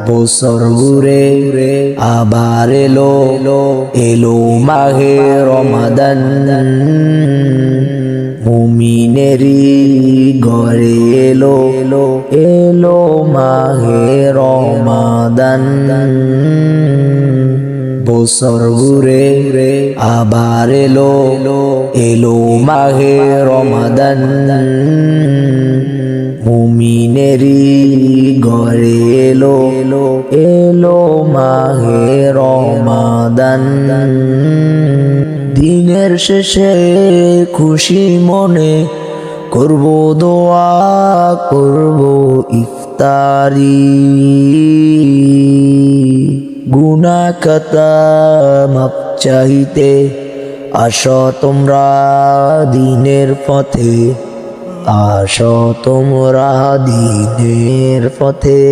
বছর ঘুরে আবার এলো এলো মাহে রমাদান। মুমিনেরি ঘরে এলো এলো মাহে রমাদান। বছর ঘুরে আবার এলো এলো মাহে রমাদান। মুমিনেরি ঘরে এলো এলো মাহে রমাদান। দিনের শেষে খুশি মনে করব দোয়া করব ইফতারি। গুনাহ খাতা মাপ চাইতে আসো তোমরা দিনের পথে, আসো তোমরা দিনের পথে।